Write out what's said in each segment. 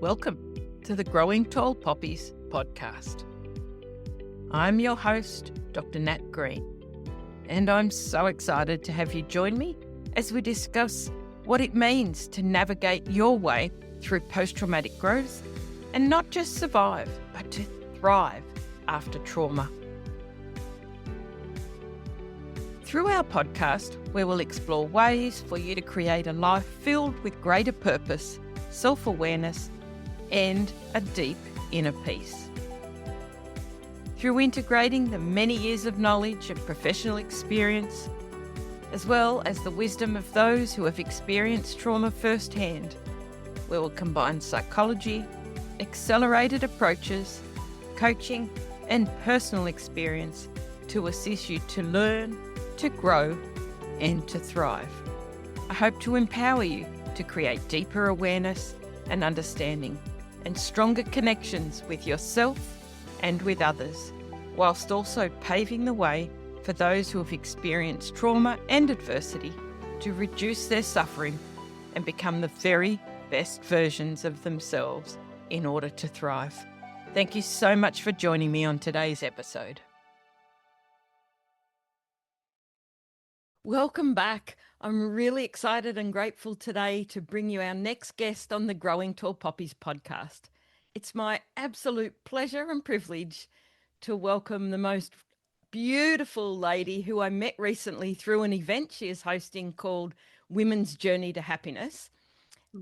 Welcome to the Growing Tall Poppies podcast. I'm your host, Dr. Nat Green, and I'm so excited to have you join me as we discuss what it means to navigate your way through post-traumatic growth and not just survive, but to thrive after trauma. Through our podcast, we will explore ways for you to create a life filled with greater purpose, self-awareness, and a deep inner peace. Through integrating the many years of knowledge and professional experience, as well as the wisdom of those who have experienced trauma firsthand, we will combine psychology, accelerated approaches, coaching, and personal experience to assist you to learn, to grow, and to thrive. I hope to empower you to create deeper awareness and understanding and stronger connections with yourself and with others, whilst also paving the way for those who have experienced trauma and adversity to reduce their suffering and become the very best versions of themselves in order to thrive. Thank you so much for joining me on today's episode. Welcome back. I'm really excited and grateful today to bring you our next guest on the Growing Tall Poppies podcast. It's my absolute pleasure and privilege to welcome the most beautiful lady who I met recently through an event she is hosting called Women's Journey to Happiness.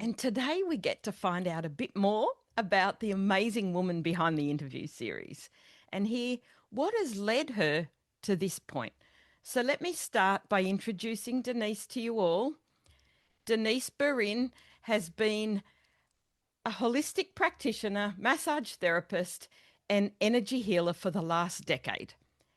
And today we get to find out a bit more about the amazing woman behind the interview series and hear what has led her to this point. So let me start by introducing Denice to you all. Denice Buryn has been a holistic practitioner, massage therapist, and energy healer for the last decade,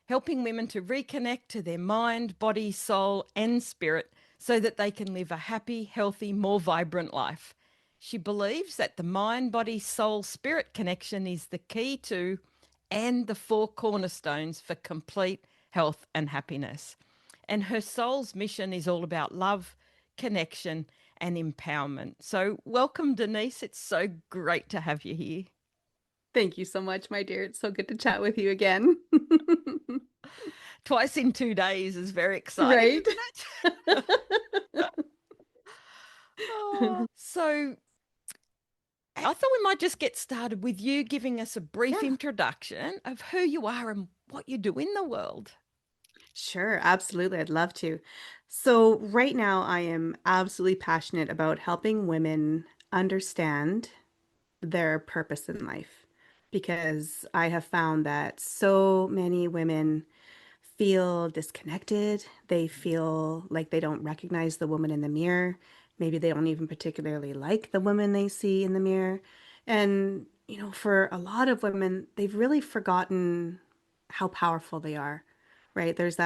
helping women to reconnect to their mind, body, soul, and spirit so that they can live a happy, healthy, more vibrant life. She believes that the mind, body, soul, spirit connection is the key to and the four cornerstones for complete health and happiness. And her soul's mission is all about love, connection, and empowerment. So welcome, Denice. It's so great to have you here. Thank you so much, my dear. It's so good to chat with you again. Twice in 2 days is very exciting, Right? isn't it? So I thought we might just get started with you giving us a brief introduction of who you are and what you do in the world. Sure, absolutely. I'd love to. So, right now, I am absolutely passionate about helping women understand their purpose in life because I have found that so many women feel disconnected. They feel like they don't recognize the woman in the mirror. Maybe they don't even particularly like the woman they see in the mirror. And, for a lot of women, they've really forgotten how powerful they are, right? There's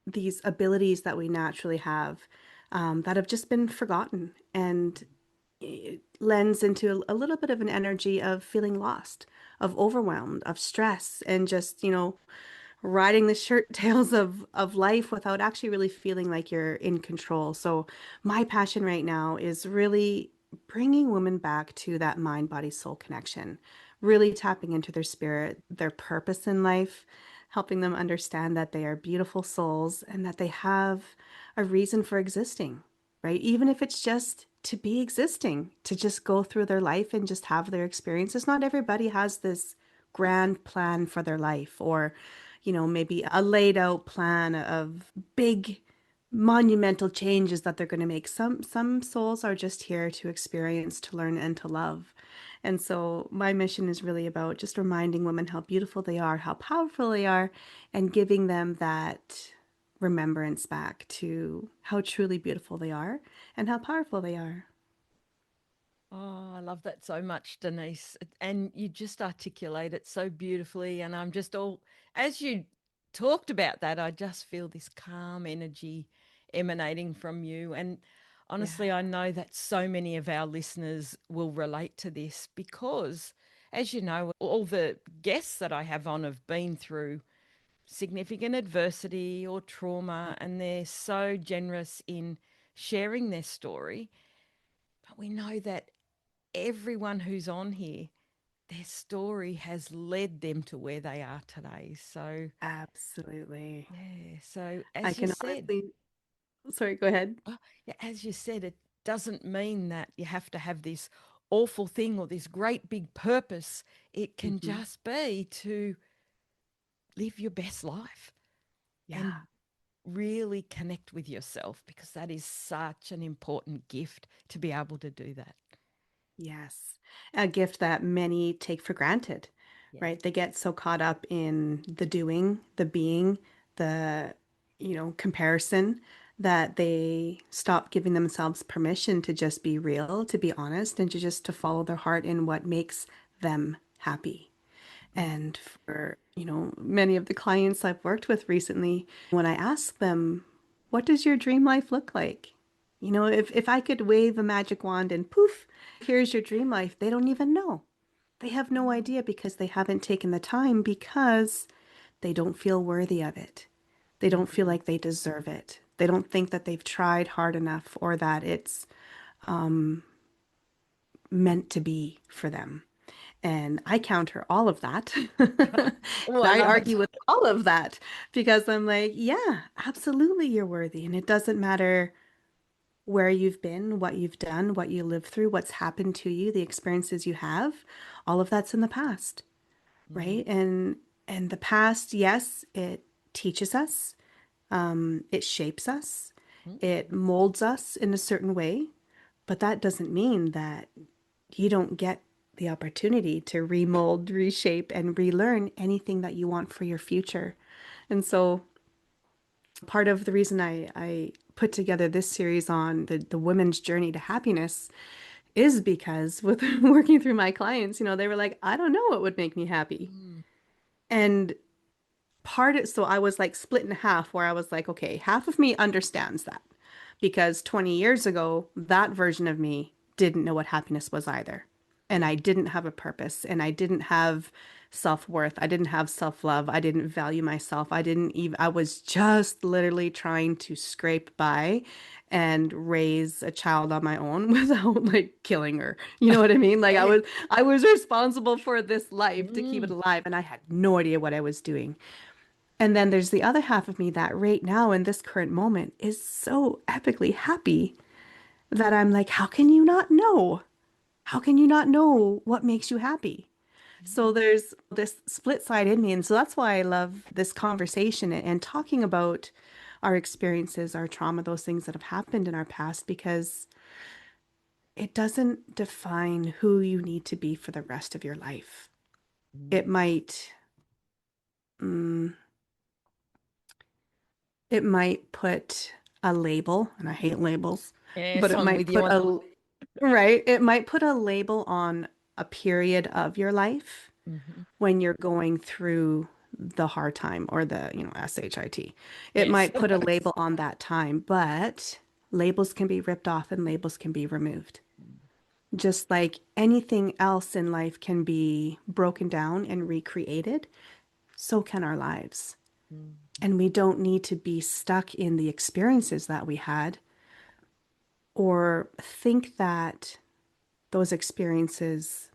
these abilities that we naturally have that have just been forgotten. And it lends into a little bit of an energy of feeling lost, of overwhelmed, of stress, and just, riding the shirt tails of life without actually really feeling like you're in control. So my passion right now is really bringing women back to that mind, body, soul connection, really tapping into their spirit, their purpose in life, helping them understand that they are beautiful souls and that they have a reason for existing, right? Even if it's just to be existing, to just go through their life and just have their experiences. Not everybody has this grand plan for their life or maybe a laid out plan of big monumental changes that they're going to make. Some souls are just here to experience, to learn, and to love. And so my mission is really about just reminding women how beautiful they are, how powerful they are, and giving them that remembrance back to how truly beautiful they are and how powerful they are. Oh, I love that so much, Denice. And you just articulate it so beautifully. And I'm just as you talked about that, I just feel this calm energy emanating from you. And Yeah. honestly, I know that so many of our listeners will relate to this because, as you know, all the guests that I have on have been through significant adversity or trauma, and they're so generous in sharing their story. But we know that everyone who's on here, their story has led them to where they are today. So, Absolutely. yeah. So, I as you can said, honestly, sorry, go ahead. yeah, as you said, it doesn't mean that you have to have this awful thing or this great big purpose. It can Hmm. just be to live your best life and Yeah. really connect with yourself, because that is such an important gift to be able to do that. Yes. A gift that many take for granted, Yes. right? They get so caught up in the doing, the being, the, comparison that they stop giving themselves permission to just be real, to be honest, and to follow their heart in what makes them happy. Mm. And for, many of the clients I've worked with recently, when I ask them, what does your dream life look like? If I could wave a magic wand and poof, here's your dream life, they don't even know. They have no idea because they haven't taken the time because they don't feel worthy of it. They don't feel Mm. like they deserve it. They don't think that they've tried hard enough or that it's meant to be for them. And I counter all of that. Oh, I I love it. argue with all of that because I'm like, yeah, absolutely, you're worthy. And it doesn't matter where you've been, what you've done, what you lived through, what's happened to you, the experiences you have, all of that's in the past, Mm. right? And the past, yes, it teaches us, it shapes us, it Mm. molds us in a certain way, but that doesn't mean that you don't get the opportunity to remold, reshape, and relearn anything that you want for your future. And so part of the reason I put together this series on the women's journey to happiness is because with working through my clients, they were like, I don't know what would make me happy. Mm. And so I was like split in half where I was like, okay, half of me understands that because 20 years ago, that version of me didn't know what happiness was either. And I didn't have a purpose and I didn't have self-worth. I didn't have self-love. I didn't value myself. I was just literally trying to scrape by and raise a child on my own without like killing her. You know what I mean? Like Yeah. I was responsible for this life to keep it Mm. alive and I had no idea what I was doing. And then there's the other half of me that right now in this current moment is so epically happy that I'm like, how can you not know? How can you not know what makes you happy? So Mm. there's this split side in me. And so that's why I love this conversation and talking about our experiences, our trauma, those things that have happened in our past, because it doesn't define who you need to be for the rest of your life. It Mm. might, mm, it might put a label, and I hate labels, but Yes, it I'm might with you put on. right? It might put a label on a period of your life Hmm. when you're going through the hard time or the, SHIT. It Yes. might put a label on that time, but labels can be ripped off and labels can be removed. Just like anything else in life can be broken down and recreated, so can our lives. Mm. And we don't need to be stuck in the experiences that we had or think that those experiences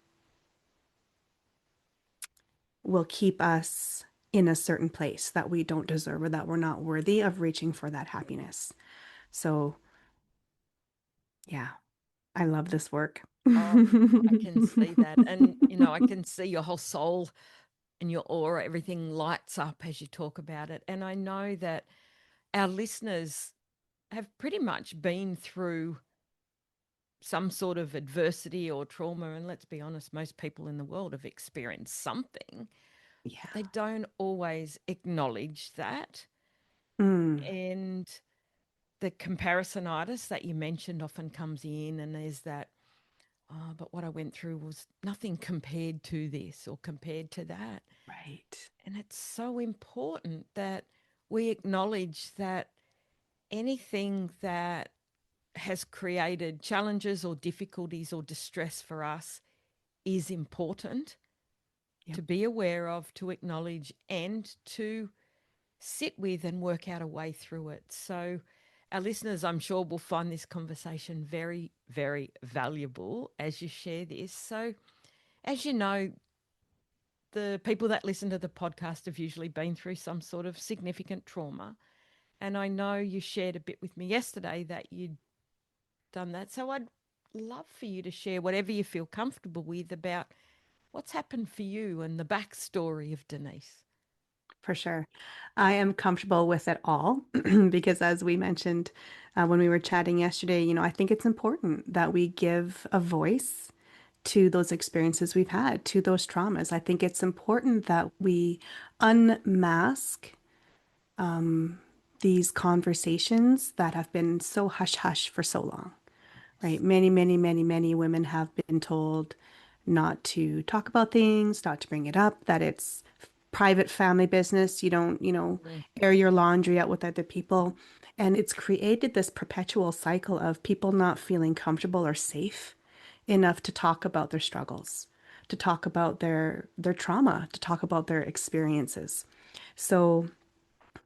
will keep us in a certain place that we don't deserve or that we're not worthy of reaching for that happiness. So, yeah, I love this work. Oh, I can see that. And, I can see your whole soul and your aura, everything lights up as you talk about it. And I know that our listeners have pretty much been through some sort of adversity or trauma. And let's be honest, most people in the world have experienced something, but Yeah. they don't always acknowledge that. Mm, And the comparisonitis that you mentioned often comes in, and there's that, oh, but what I went through was nothing compared to this or compared to that. right. And it's so important that we acknowledge that anything that has created challenges or difficulties or distress for us is important Yep. to be aware of, to acknowledge, and to sit with and work out a way through it. So, Our listeners, I'm sure, will find this conversation very, very valuable as you share this. So, as you know, the people that listen to the podcast have usually been through some sort of significant trauma. And I know you shared a bit with me yesterday that you'd done that. So I'd love for you to share whatever you feel comfortable with about what's happened for you and the backstory of Denice. For sure. I am comfortable with it all because, as we mentioned when we were chatting yesterday, I think it's important that we give a voice to those experiences we've had, to those traumas. I think it's important that we unmask these conversations that have been so hush hush for so long, right? Many, many, many, many women have been told not to talk about things, not to bring it up, that it's private family business. You don't, Mm, air your laundry out with other people. And it's created this perpetual cycle of people not feeling comfortable or safe enough to talk about their struggles, to talk about their trauma, to talk about their experiences. So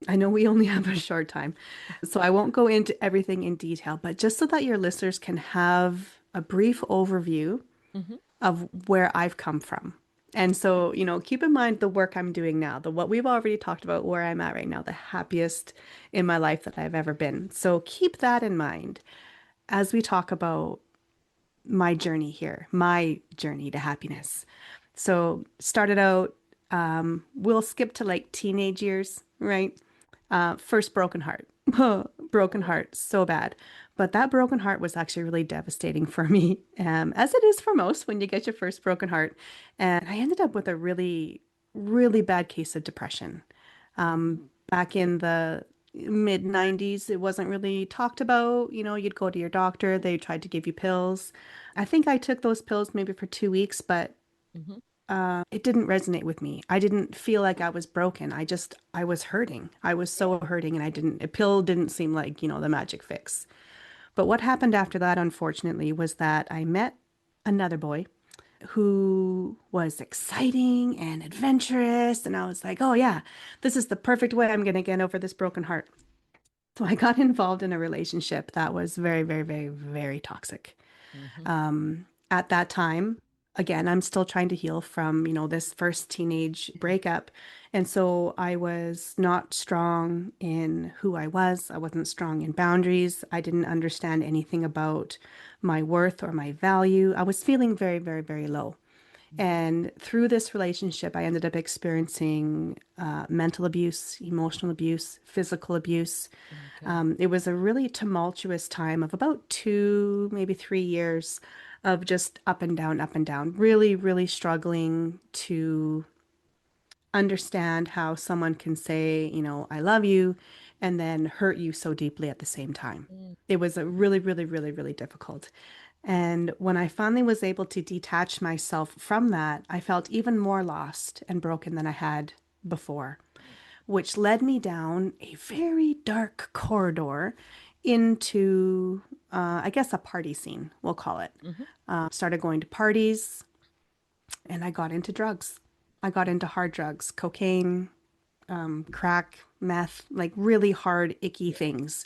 I know we only have a short time, so I won't go into everything in detail, but just so that your listeners can have a brief overview mm-hmm. of where I've come from. And Yeah. so, keep in mind the work I'm doing now, the what we've already talked about, where I'm at right now, the happiest in my life that I've ever been. So keep that in mind as we talk about my journey here, my journey to happiness. So started out, we'll skip to like teenage years, right? First broken heart. Broken Mm, heart, so bad. But that broken heart was actually really devastating for me, as it is for most when you get your first broken heart. And I ended up with a really, really bad case of depression. mm-hmm. Back in the mid 90s, it wasn't really talked about. You'd go to your doctor, they tried to give you pills. I think I took those pills maybe for 2 weeks, but Mm-hmm. it didn't resonate with me. I didn't feel like I was broken. I was hurting. I was so hurting, and a pill didn't seem like, the magic fix. But what happened after that, unfortunately, was that I met another boy who was exciting and adventurous. And I was like, oh, yeah, this is the perfect way I'm going to get over this broken heart. So I got involved in a relationship that was very, very, very, very toxic. Mm-hmm. At that time, again, I'm still trying to heal from, this first teenage breakup. And so I was not strong in who I was. I wasn't strong in boundaries. I didn't understand anything about my worth or my value. I was feeling very, very, very low. Mm-hmm. And through this relationship, I ended up experiencing mental abuse, emotional abuse, physical abuse. Okay. It was a really tumultuous time of about 2, maybe 3 years of just up and down, really, really struggling to understand how someone can say, I love you, and then hurt you so deeply at the same time. Mm, It was a really, really, really, really difficult. And when I finally was able to detach myself from that, I felt even more lost and broken than I had before, which led me down a very dark corridor into, I guess, a party scene, we'll call it. mm-hmm. Started going to parties, and I got into drugs. I got into hard drugs, cocaine, crack, meth, like really hard, icky things.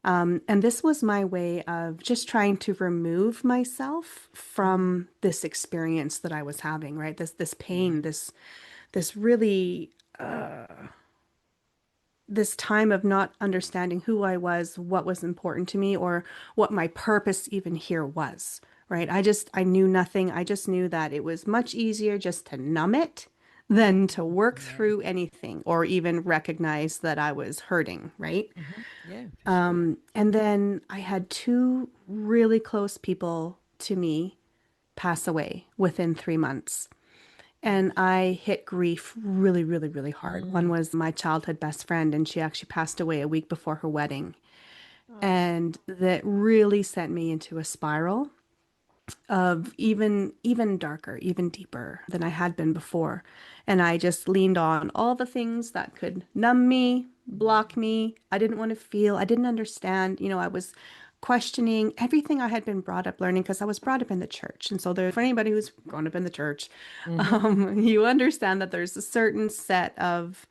And this was my way of just trying to remove myself Mm-hmm. from this experience that I was having, right? This Yeah. pain, this really this time of not understanding who I was, what was important to me, or what my purpose even here was, right? I knew nothing. I just knew that it was much easier just to numb it than to work Yeah. through anything or even recognize that I was hurting, right? Mm-hmm. Yeah, for sure. And then I had two really close people to me pass away within 3 months. And I hit grief really, really, really hard. One Mm. was my childhood best friend, and she actually passed away a week before her wedding. Oh. And that really sent me into a spiral of even darker, even deeper than I had been before. And I just leaned on all the things that could numb me, block me. I didn't want to feel, I didn't understand. I was questioning everything I had been brought up learning because I was brought up in the church. And so there, for anybody who's grown up in the church, Mm-hmm. you understand that there's a certain set of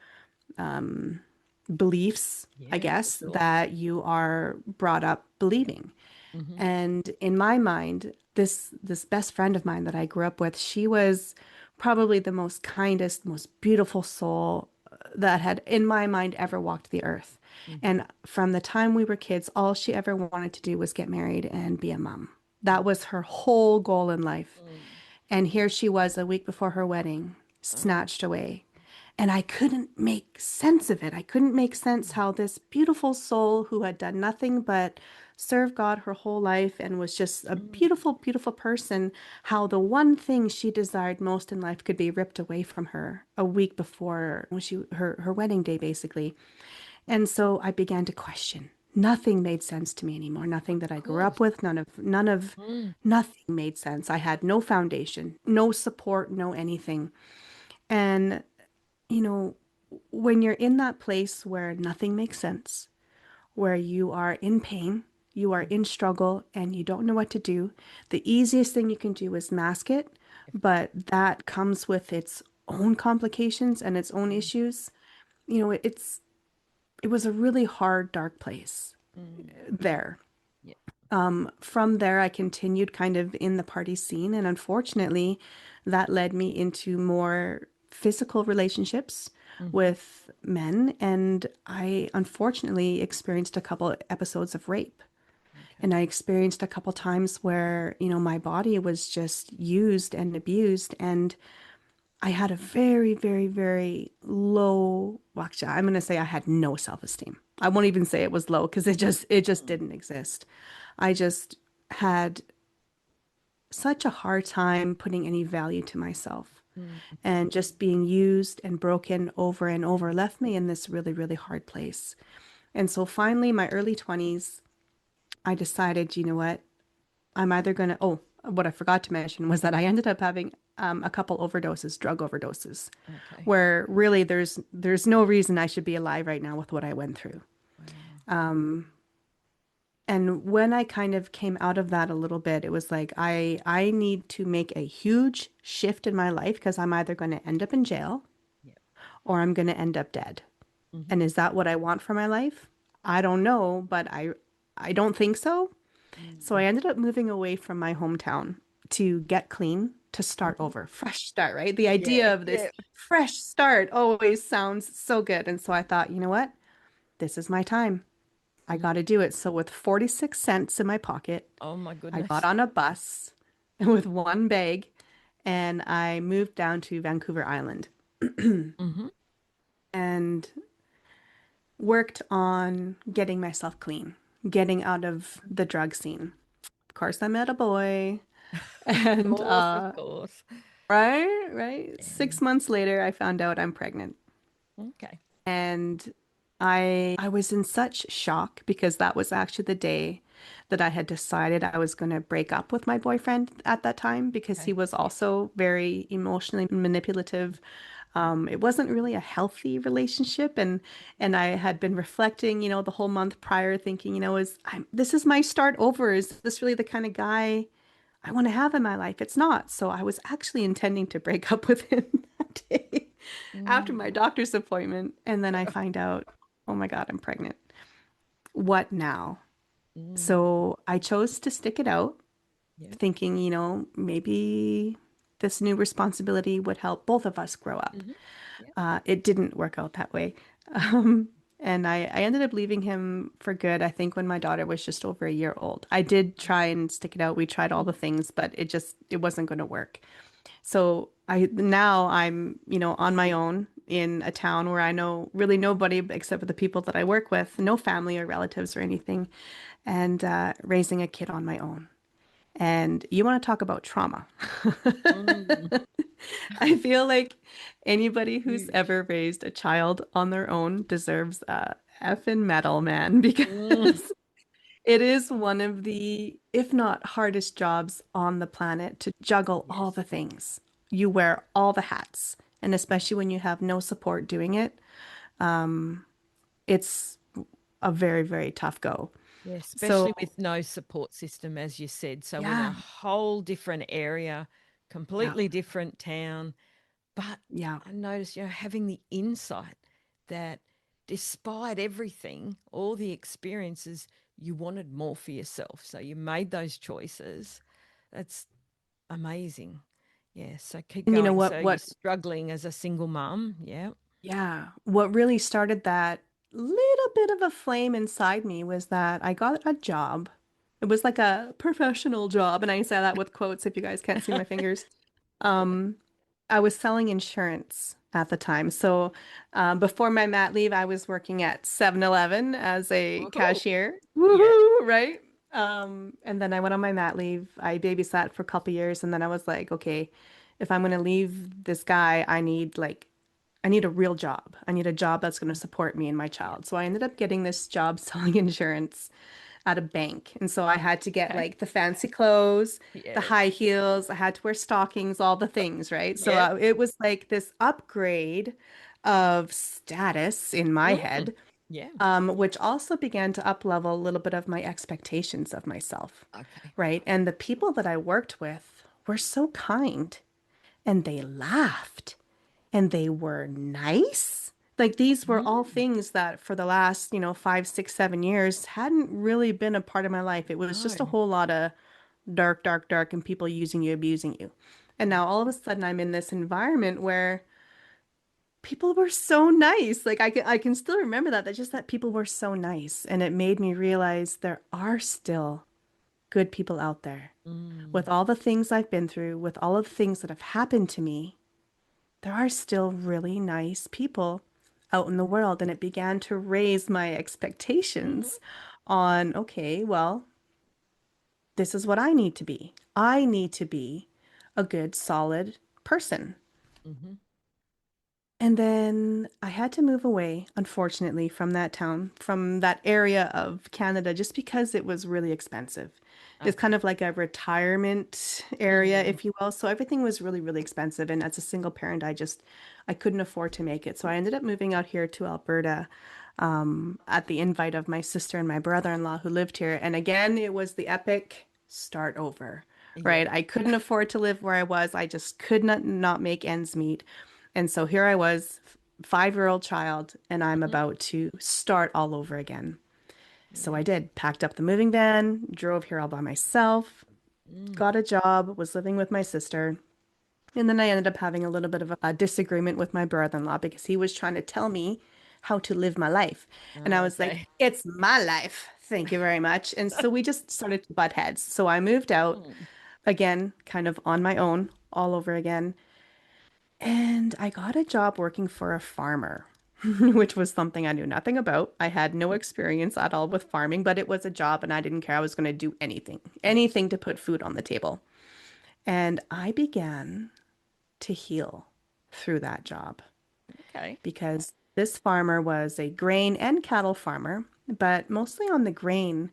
beliefs, I Yeah, for guess, sure. that you are brought up believing. Mm-hmm. And in my mind, this best friend of mine that I grew up with, she was probably the most kindest, most beautiful soul that had, in my mind, ever walked the earth. Mm-hmm. And from the time we were kids, all she ever wanted to do was get married and be a mom. That was her whole goal in life. Mm-hmm. And here she was a week before her wedding, Oh. snatched away. And I couldn't make sense of it. I couldn't make sense how this beautiful soul who had done nothing but serve God her whole life and was just a Mm. beautiful, beautiful person, how the one thing she desired most in life could be ripped away from her a week before when her wedding day, basically. And so I began to question. Nothing made sense to me anymore. Nothing that Of I grew up course. with, none of Mm. nothing made sense. I had no foundation, no support, no anything. And you know, when you're in that place where nothing makes sense, where you are in pain, you are in struggle, and you don't know what to do, the easiest thing you can do is mask it. But that comes with its own complications and its own Mm. issues. You know, it was a really hard, dark place Mm. there. Yeah. From there, I continued kind of in the party scene, and unfortunately, that led me into more physical relationships Mm-hmm. with men, and I unfortunately experienced a couple episodes of rape. Okay. And I experienced a couple times where, my body was just used and abused, and I had a very, very, very low, well, actually, I'm going to say I had no self-esteem. I won't even say it was low because it just Mm. didn't exist. I just had such a hard time putting any value to myself. Mm. And just being used and broken over and over left me in this really, really hard place. And so finally, my early 20s, I decided, you know what? I'm either going to, oh, what I forgot to mention was that I ended up having a couple overdoses, drug overdoses, Okay. where really there's no reason I should be alive right now with what I went through. Wow. And when I kind of came out of that a little bit, it was like I need to make a huge shift in my life because I'm either going to end up in jail Yeah. or I'm going to end up dead. Mm-hmm. And is that what I want for my life? I don't know, but I don't think so. So I Mm. ended up moving away from my hometown to get clean, to start Mm-hmm. over, fresh start, right? The Yeah. idea of this Yeah. fresh start always sounds so good. And so I thought, you know what? This is my time. I got Mm. to do it. So with 46 cents in my pocket, Oh my I got goodness. on a bus with one bag and I moved down to Vancouver Island Mm-hmm. and worked on getting myself clean, getting out of the drug scene. Of course, I met a boy and Of course. right. Yeah. 6 months later, I found out I'm pregnant. Okay. And I was in such shock because that was actually the day that I had decided I was going to break up with my boyfriend at that time because he Okay. was Yeah. also very emotionally manipulative. It wasn't really a healthy relationship, and I had been reflecting, the whole month prior, thinking, this is my start over? Is this really the kind of guy I want to have in my life? It's not. So I was actually intending to break up with him that day after my Mm. doctor's appointment. And then I find out, oh my God, I'm pregnant. What now? Mm. So I chose to stick it out, Yeah. thinking, maybe this new responsibility would help both of us grow up. Mm-hmm. Yeah. It didn't work out that way. And I ended up leaving him for good, I think, when my daughter was just over a year old. I did try and stick it out. We tried all the things, but it wasn't going to work. So now I'm, on my own in a town where I know really nobody except for the people that I work with, no family or relatives or anything, and raising a kid on my own. And you want to talk about trauma. Mm. I feel like anybody who's Huge. ever raised a child on their own deserves a effing medal, man, Mm. because it is one of the, if not hardest jobs on the planet to juggle all Yes. the things. You wear all the hats, and especially when you have no support doing it, it's a very, very tough go. Yeah, So, especially with no support system, as you said. So in a yeah, whole different area, yeah, completely different town. But yeah, I noticed, having the insight that despite everything, all the experiences, you wanted more for yourself. So you made those choices. That's amazing. Yeah. So keep And you know going. what So you're what struggling as a single mum. Yeah. yeah, what really started that little bit of a flame inside me was that I got a job. It was like a professional job, and I say that with quotes if you guys can't see my fingers. Um, I was selling insurance at the time. So before my mat leave, I was working at 7-Eleven as a Woohoo. cashier. Yeah. Woohoo, right? And then I went on my mat leave. I babysat for a couple years, and then I was like, okay, if I'm going to leave this guy, I need a real job. I need a job that's going to support me and my Yeah. child. So I ended up getting this job selling insurance at a bank. And so I had to get Okay. like the fancy clothes, the Yeah. high heels, I had to wear stockings, all the things, right? So Yeah. it was like this upgrade of status in my Mm. head, Yeah. which also began to up level a little bit of my expectations of myself, Okay. right? And the people that I worked with were so kind and they laughed and they were nice. Like these were all Mm. things that for the last, 5, 6, 7 years hadn't really been a part of my life. It was just a No. whole lot of dark, dark, dark, and people using you, abusing you. And Yeah. now all of a sudden I'm in this environment where people were so nice. Like I can still remember that. That's just that people were so nice. And it made me realize there are still good people out there. Mm. With all the things I've been through, with all of the things that have happened to me, there are still really nice people out in the world. And it began to raise my Mm-hmm. expectations on, okay, well, this is what I need to be. I need to be a good, solid person. Mm-hmm. And then I had to move away, unfortunately, from that town, from that area of Canada, just because it was really expensive. It's kind Okay. of like a retirement area, Mm. if you will. So everything was really, really expensive. And as a single parent, I couldn't afford to make it. So I ended up moving out here to Alberta, at the invite of my sister and my brother-in-law who lived here. And again, it was the epic start over, Yeah. right? I couldn't afford to live where I was. I just could not make ends meet. And so here I was, 5-year-old child, and I'm Mm-hmm. about to start all over again. So I Yeah. did, packed up the moving van, drove here all by myself, Mm. got a job, was living with my sister. And then I ended up having a little bit of a disagreement with my brother-in-law because he was trying to tell me how to live my life. And I was like, Okay. it's my life. Thank you very much. And so we just started to butt heads. So I moved out Mm. again, kind of on my own, all over again. And I got a job working for a farmer, which was something I knew nothing about. I had no experience at all with farming, but it was a job and I didn't care. I was going to do anything, Yeah. anything to put food on the table. And I began to heal through that job Okay. because this farmer was a grain and cattle farmer, but mostly on the grain.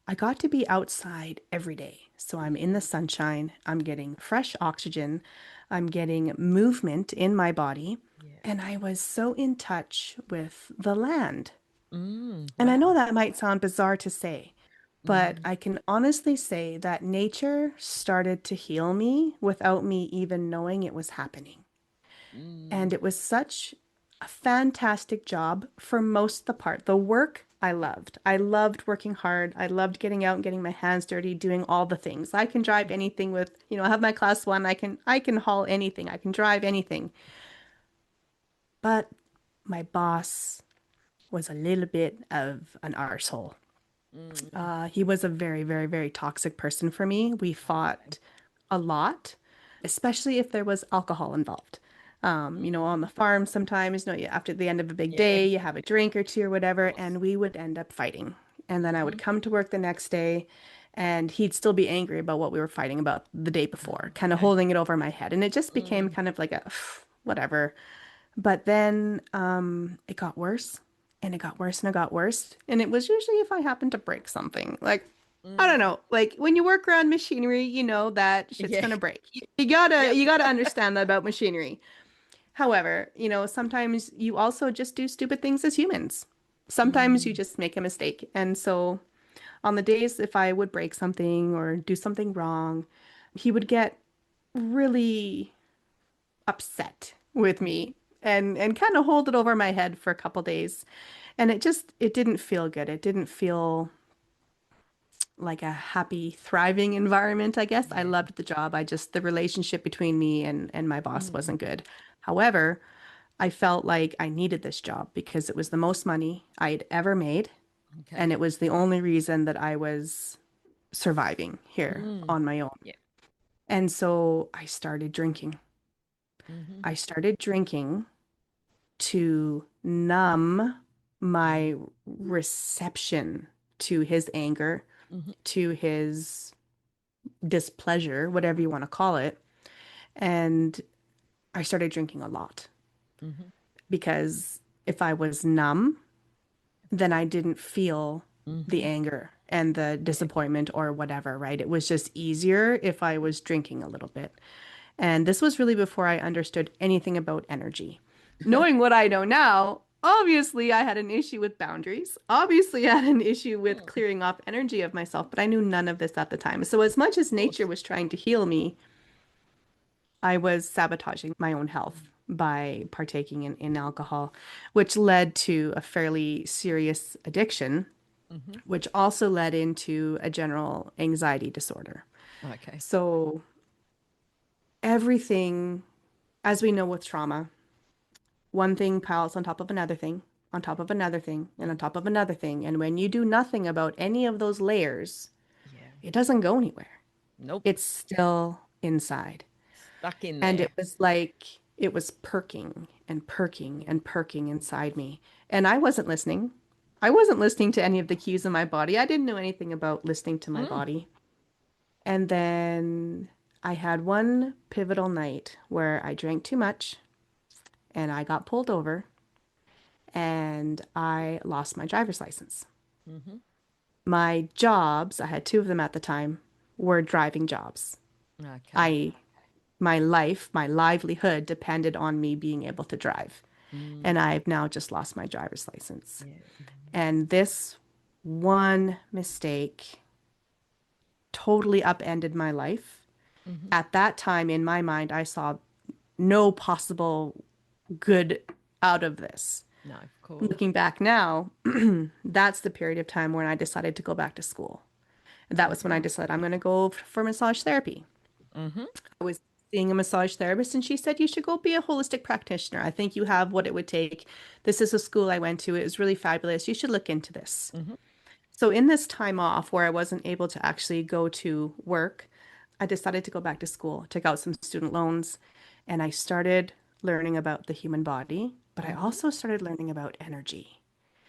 I got to be outside every day. So I'm in the Mm. sunshine, I'm getting fresh oxygen, I'm getting movement in my body, Yeah. and I was so in touch with the land. Mm. And I know Wow. that might sound bizarre to say, but Mm. I can honestly say that nature started to heal me without me even knowing it was happening. Mm. And it was such a fantastic job for most of the part. The work I loved. I loved working hard. I loved getting out and getting my hands dirty, doing all the things. I can drive anything with, I have my class one. I can haul anything. I can drive anything. But my boss was a little bit of an arsehole. Mm. He was a very, very, very toxic person for me. We Okay. fought a lot, especially if there was alcohol involved. On Mm. the farm sometimes, after the end of a big Yeah. day, you have a drink or two or Of whatever, course. and we would end up fighting. And then I would Mm-hmm. come to work the next day, and he'd still be angry about what we were fighting about the day before, kind of Okay. holding it over my head. And it just became Mm. kind of like a whatever. But then it got worse and it got worse and it got worse. And it was usually if I happened to break something. Like, I don't Mm. know. Like when you work around machinery, you know that shit's Yeah. gonna break. You gotta Yep. you gotta understand that about machinery. However, sometimes you also just do stupid things as humans. Sometimes you Mm. just make a mistake. And so on the days if I would break something or do something wrong, he would get really upset with me and kind of hold it over my head for a couple days. And it didn't feel good. It didn't feel like a happy, thriving environment, I guess. I Yeah. loved the job. The relationship between me and my boss Mm. wasn't good. However, I felt like I needed this job because it was the most money I had ever made. And Okay. it was the only reason that I was surviving here Mm. on my own. Yeah. And so I started drinking. Mm-hmm. I started drinking to numb my reception to his anger, Mm-hmm. to his displeasure, whatever you want to call it. And I started drinking a lot Mm-hmm. because if I was numb, then I didn't feel the Mm-hmm. anger and the Yeah. disappointment or whatever, right? It was just easier if I was drinking a little bit. And this was really before I understood anything about energy. Knowing what I know now, obviously I had an issue with boundaries. Obviously, I had an issue with Mm. clearing off energy of myself, but I knew none of this at the time. So, as much as Of nature course. was trying to heal me, I was sabotaging my own health by partaking in alcohol, which led to a fairly serious addiction, Mm-hmm. which also led into a general anxiety disorder. Okay. So, everything, as we know with trauma, one thing piles on top of another thing, on top of another thing, and on Mm. top of another thing. And when you do nothing about any of those layers, Yeah. it doesn't go anywhere. Nope. It's still inside. Stuck in And there. it was like it was perking and perking and perking inside me. And I wasn't listening. I wasn't listening to any of the cues in my body. I didn't know anything about listening to my Mm. body. And then I had one pivotal night where I drank too much and I got pulled over and I lost my driver's license. Mm-hmm. My jobs, I had two of them at the time, were driving jobs. Okay. I, my life, my livelihood depended on me being able to drive. Mm. And I've now just lost my driver's license. Yeah. And this one mistake totally upended my life. Mm-hmm. At that time, in my mind, I saw no possible good out of this. No, of course. Looking back now, that's the period of time when I decided to go back to school. And that was when I Okay. decided I'm going to go for massage therapy. Mm-hmm. I was seeing a massage therapist and she said, you should go be a holistic practitioner. I think you have what it would take. This is a school I went to. It was really fabulous. You should look into this. Mm-hmm. So, in this time off where I wasn't able to actually go to work, I decided to go back to school, took out some student loans, and I started learning about the human body, but I Mm-hmm. also started learning about energy.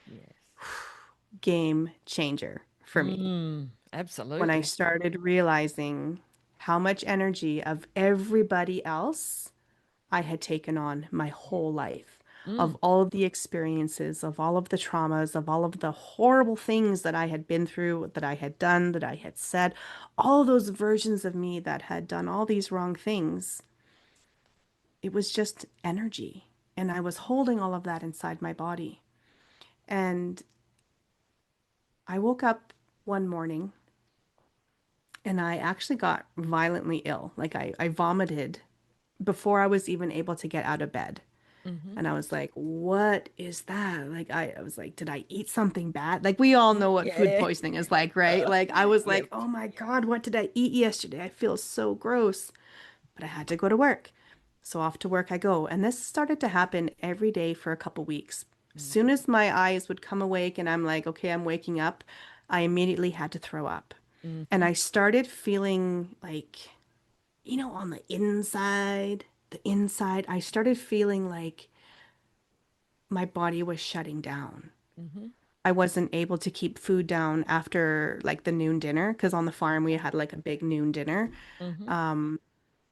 Yes. Game changer for me Mm. when I Absolutely. started realizing how much energy of everybody else I had taken on my whole life, Mm. of all of the experiences, of all of the traumas, of all of the horrible things that I had been through, that I had done, that I had said, all those versions of me that had done all these wrong things. It was just energy. And I was holding all of that inside my body. And I woke up one morning and I actually got violently ill. Like I vomited before I was even able to get out of bed. Mm-hmm. And I was like, what is that? I was like, did I eat something bad? Like, we all know what food Yeah. poisoning is like, right? Like, I was like, Yep. oh my God, what did I eat yesterday? I feel so gross. But I had to go to work. So off to work I go. And this started to happen every day for a couple weeks. As soon Mm-hmm. as my eyes would come awake and I'm like, okay, I'm waking up, I immediately had to throw up. And Mm-hmm. I started feeling like, on the inside, I started feeling like my body was shutting down. Mm-hmm. I wasn't able to keep food down after like the noon dinner because on the farm we Okay. had like a big noon dinner. Mm-hmm.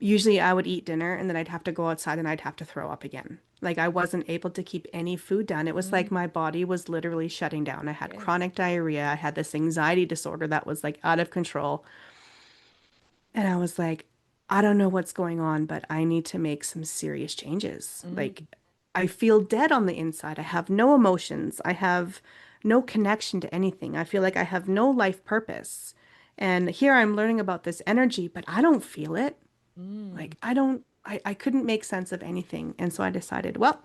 Usually I would eat dinner and then I'd have to go outside and I'd have to throw up again. Like I wasn't able to keep any food down. It was like Mm. my body was literally shutting down. I had Yeah. chronic diarrhea. I had this anxiety disorder that was like out of control. And I was like, I don't know what's going on, but I need to make some serious changes. Like, Mm. I feel dead on the inside. I have no emotions. I have no connection to anything. I feel like I have no life purpose. And here I'm learning about this energy, but I don't feel it. Mm. Like, I couldn't make sense of anything. And so I decided, well,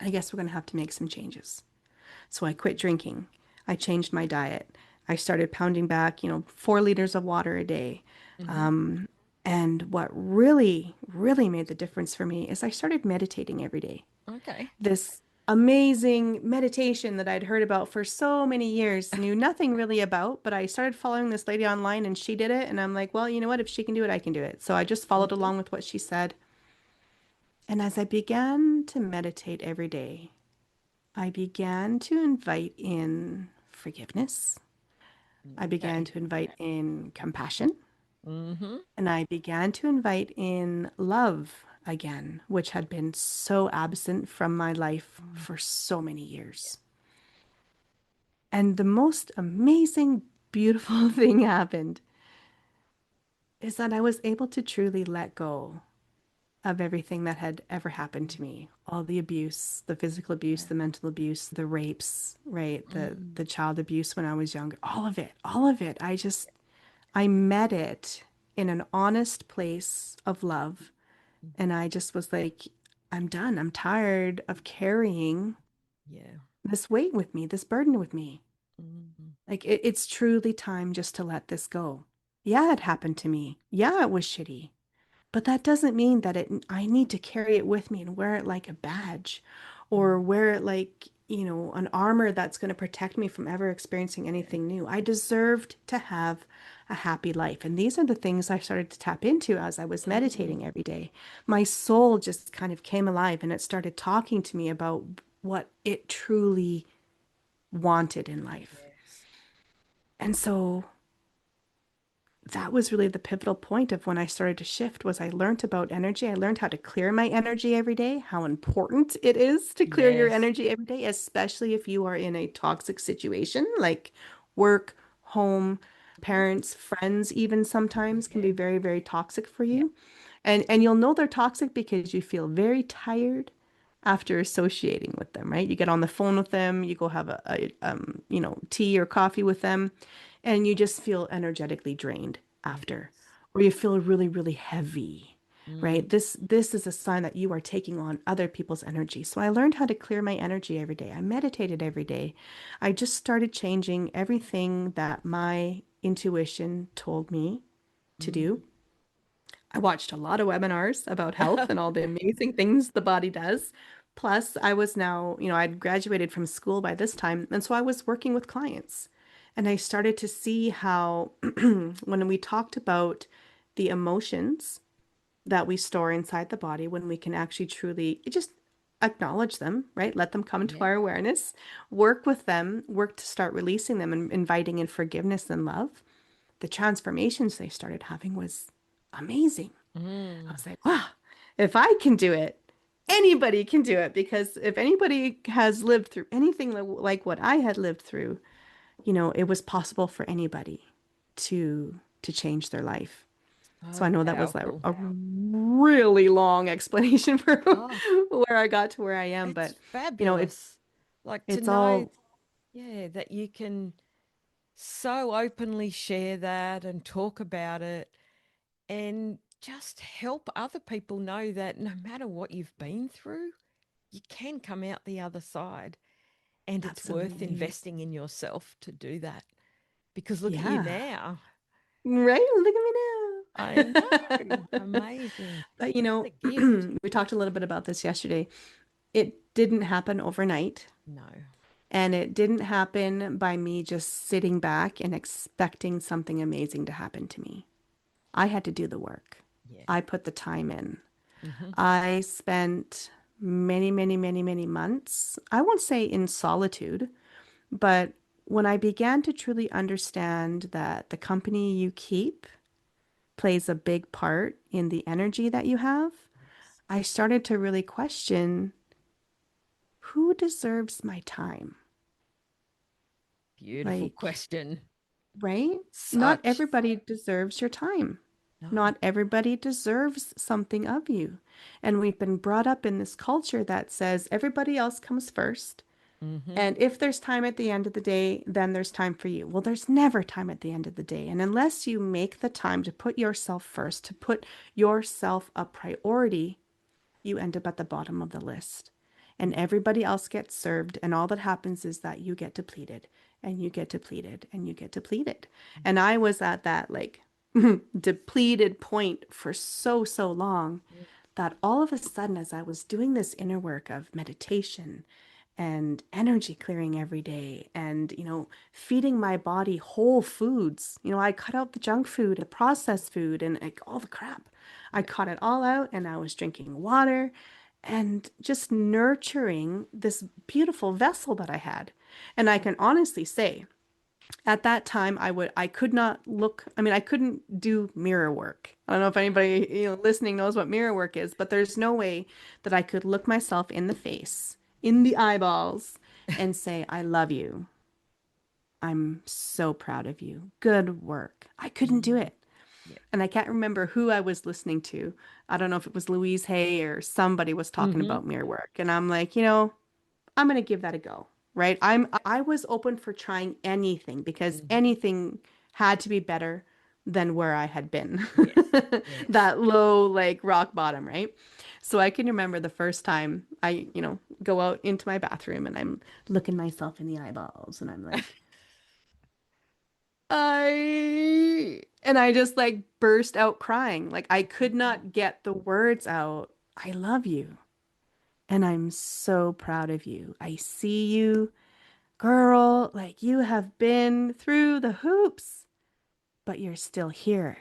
I guess we're going to have to make some changes. So I quit drinking. I changed my diet. I started pounding back, 4 liters of water a day. Mm-hmm. Um, and what really, really made the difference for me is I started meditating every day. Okay. This amazing meditation that I'd heard about for so many years, knew nothing really about, but I started following this lady online and she did it. And I'm like, well, you know what? If she can do it, I can do it. So I just followed Mm-hmm. along with what she said. And as I began to meditate every day, I began to invite in forgiveness. I began Okay. to invite in compassion. Mm-hmm. And I began to invite in love again, which had been so absent from my life for so many years. And the most amazing, beautiful thing happened is that I was able to truly let go of everything that had ever happened to me. All the abuse, the physical abuse, Yeah. the mental abuse, the rapes, right? The Mm. the child abuse when I was younger. All of it. All of it. I met it in an honest place of love. And I just was like, I'm done. I'm tired of carrying Yeah. this weight with me, this burden with me. Mm-hmm. Like it's truly time just to let this go. Yeah, it happened to me. Yeah, it was shitty. But that doesn't mean that I need to carry it with me and wear it like a badge or wear it like, an armor that's going to protect me from ever experiencing Yeah. anything new. I deserved to have a happy life. And these are the things I started to tap into as I was Mm. meditating every day. My soul just kind of came alive and it started talking to me about what it truly wanted in life. Yes. And so that was really the pivotal point of when I started to shift was I learned about energy. I learned how to clear my energy every day, how important it is to clear your Yes. energy every day, especially if you are in a toxic situation like work, home, Mm-hmm. parents, friends, even sometimes can Yeah. be very, very toxic for Yeah. you. And you'll know they're toxic because you feel very tired after associating with them, right? You get on the phone with them, you go have tea or coffee with them, and you just feel energetically drained after, Yes. or you feel really, really heavy, Mm. right? This is a sign that you are taking on other people's energy. So I learned how to clear my energy every day. I meditated every day. I just started changing everything that my intuition told me to Mm. do. I watched a lot of webinars about health and all the amazing things the body does. Plus, I was now, I'd graduated from school by this time. And so I was working with clients. And I started to see how, when we talked about the emotions that we store inside the body, when we can actually truly just acknowledge them, right? Let them come into Yeah. our awareness, work with them, work to start releasing them and inviting in forgiveness and love. The transformations they started having was amazing. I Mm. was like, wow, if I can do it, anybody can do it. Because if anybody has lived through anything like what I had lived through, it was possible for anybody to change their life. So I So know that was like powerful. a really long explanation for Oh, where I got to where I am, it's but it's fabulous. Like to it's know, all yeah, that you can so openly share that and talk about it and just help other people know that no matter what you've been through, you can come out the other side. And it's worth absolutely, investing in yourself to do that. Because look at you yeah, now. right. Look at I me know. now. Amazing. But What a gift. we talked a little bit about this yesterday. It didn't happen overnight, No. and it didn't happen by me just sitting back and expecting something amazing to happen to me. I had to do the work. Yeah. I put the time in. Hmm. I spent many, many, many, many months, I won't say in solitude, but when I began to truly understand that the company you keep plays a big part in the energy that you have, Yes. I started to really question who deserves my time? Beautiful Like, question. right? Not Such. everybody deserves your time. No. Not everybody deserves something of you. And we've been brought up in this culture that says everybody else comes first. Hmm. And if there's time at the end of the day, then there's time for you. Well, there's never time at the end of the day. And unless you make the time to put yourself first, to put yourself a priority, you end up at the bottom of the list. and everybody else gets served. And all that happens is that you get depleted and you get depleted and you get depleted. And I was at that like depleted point for so, so long that all of a sudden, as I was doing this inner work of meditation and energy clearing every day and, feeding my body whole foods, I cut out the junk food, the processed food, and like all the crap. I cut it all out and I was drinking water and just nurturing this beautiful vessel that I had. And I can honestly say, at that time I could not look, I mean, I couldn't do mirror work. I don't know if anybody, listening knows what mirror work is, but there's no way that I could look myself in the face, in the eyeballs, and say, I love you. I'm so proud of you. Good work. I couldn't do Mm. it. Yeah. And I can't remember who I was listening to. I don't know if it was Louise Hay or somebody was talking Mm-hmm. about mirror work. And I'm like, I'm going to give that a go, right? I was open for trying anything because Mm-hmm. anything had to be better than where I had been. Yes. Yes. That low, like rock bottom, right? So I can remember the first time I, go out into my bathroom and I'm looking myself in the eyeballs and I'm like, and I just like burst out crying. Like I could not get the words out. I love you. And I'm so proud of you. I see you. Girl, like you have been through the hoops, but you're still here.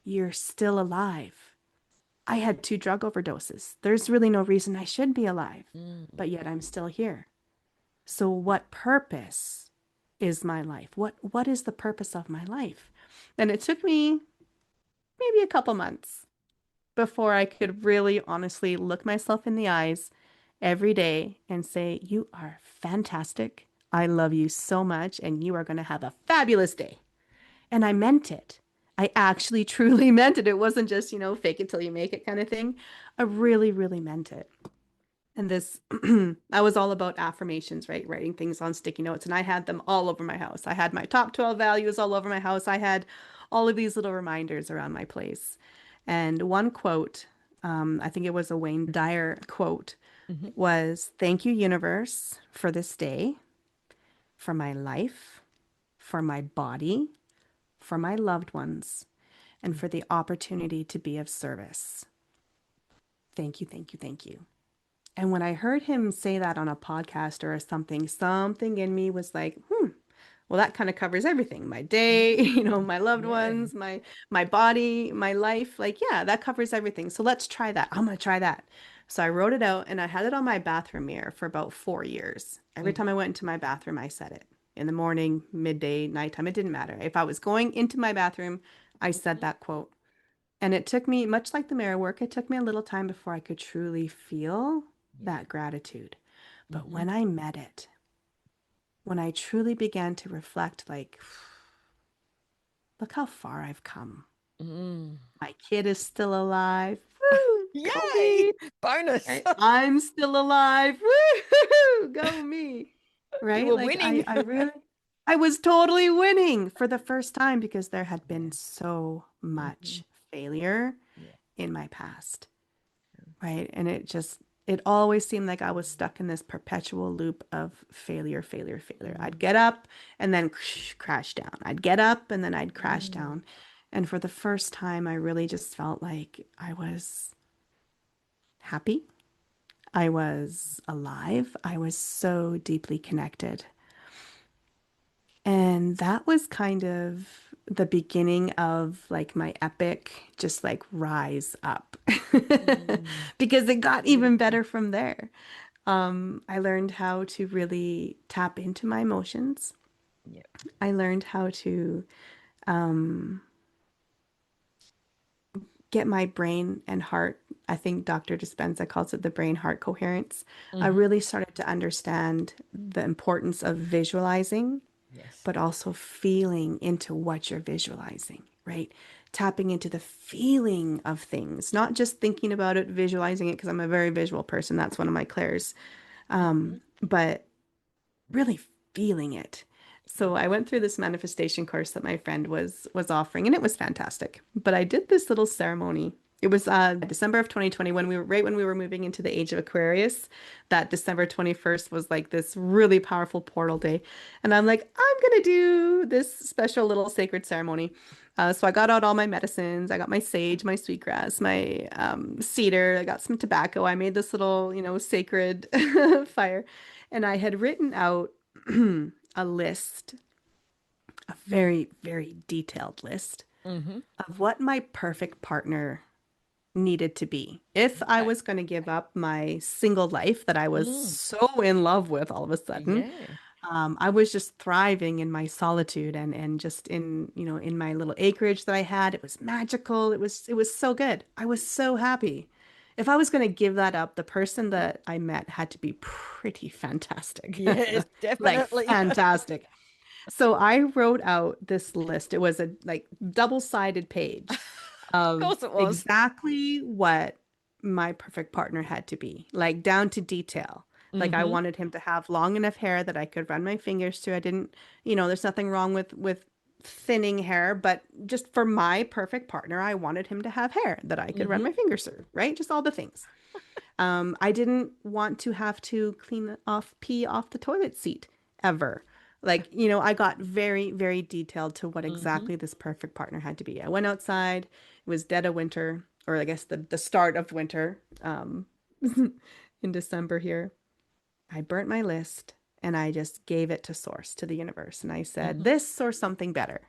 You're still alive. I had 2 drug overdoses. There's really no reason I should be alive, Mm. but yet I'm still here. So what purpose is my life? What is the purpose of my life? And it took me maybe a couple months before I could really honestly look myself in the eyes every day and say, you are fantastic. I love you so much, and you are going to have a fabulous day. And I meant it. I actually truly meant it. It wasn't just, fake it till you make it kind of thing. I really, really meant it. And this, I was all about affirmations, right? Writing things on sticky notes. And I had them all over my house. I had my top 12 values all over my house. I had all of these little reminders around my place. And one quote, I think it was a Wayne Dyer quote, Mm-hmm. was, thank you, universe, for this day, for my life, for my body, for my loved ones, and for the opportunity to be of service. Thank you, thank you, thank you. And when I heard him say that on a podcast or something in me was like, well, that kind of covers everything. My day, Mm. my loved Yeah. ones, my body, my life. Like, yeah, that covers everything. So let's try that. I'm gonna try that. So I wrote it out and I had it on my bathroom mirror for about 4 years. Every time Mm-hmm. I went into my bathroom, I said it. In the morning, midday, nighttime, it didn't matter. If I was going into my bathroom, I said Mm-hmm. that quote. And it took me, much like the mirror work, it took me a little time before I could truly feel Yeah. that gratitude. But Mm-hmm. when I met it, when I truly began to reflect, like, look how far I've come. Mm. My kid is still alive. Woo, go Yay! me. Bonus. Right? I'm still alive. Woo, go me. You Right? were Like winning. I was totally winning for the first time because there had Yeah. been so Mm-hmm. much failure Yeah. in my past. Right? And it always seemed like I was stuck in this perpetual loop of failure, failure, failure. I'd Mm. get up and then crash down. I'd get up and then I'd crash Mm. down. And for the first time, I really just felt like I was happy. I was alive. I was so deeply connected. And that was kind of the beginning of like my epic, just like rise up Mm. because it got even Beautiful. better from there. I learned how to really tap into my emotions. Yeah. I learned how to get my brain and heart. I think Dr. Dispenza calls it the brain heart coherence. I Mm-hmm. really started to understand the importance of visualizing, Yes. but also feeling into what you're visualizing, right? Tapping into the feeling of things, not just thinking about it, visualizing it, because I'm a very visual person. That's one of my clairs. Mm-hmm. But really feeling it. So Yeah. I went through this manifestation course that my friend was offering and it was fantastic. But I did this little ceremony It was December of 2020 when we were right when we were moving into the age of Aquarius. That December 21st was like this really powerful portal day. And I'm like, I'm gonna do this special little sacred ceremony. So I got out all my medicines. I got my sage, my sweetgrass, my cedar. I got some tobacco. I made this little, sacred fire. And I had written out a list, a very, very detailed list Mm-hmm. of what my perfect partner needed to be. If I Okay. was going to give up my single life that I was Mm. so in love with all of a sudden, Yeah. I was just thriving in my solitude and just in my little acreage that I had. It was magical. It was so good. I was so happy. If I was going to give that up, the person that I met had to be pretty fantastic. Yes, Like definitely. fantastic. So I wrote out this list. It was a like double-sided page Of of course it was. exactly what my perfect partner had to be, like down to detail. Like I Mm-hmm. wanted him to have long enough hair that I could run my fingers through. I didn't, there's nothing wrong with thinning hair, but just for my perfect partner, I wanted him to have hair that I could run Mm-hmm. my fingers through, right? Just all the things. I didn't want to have to clean off pee off the toilet seat ever. Like, I got very, very detailed to what Mm-hmm. exactly this perfect partner had to be. I went outside, it was dead of winter, or I guess the start of winter, in December here. I burnt my list and I just gave it to source, to the universe. And I said, Mm-hmm. this or something better.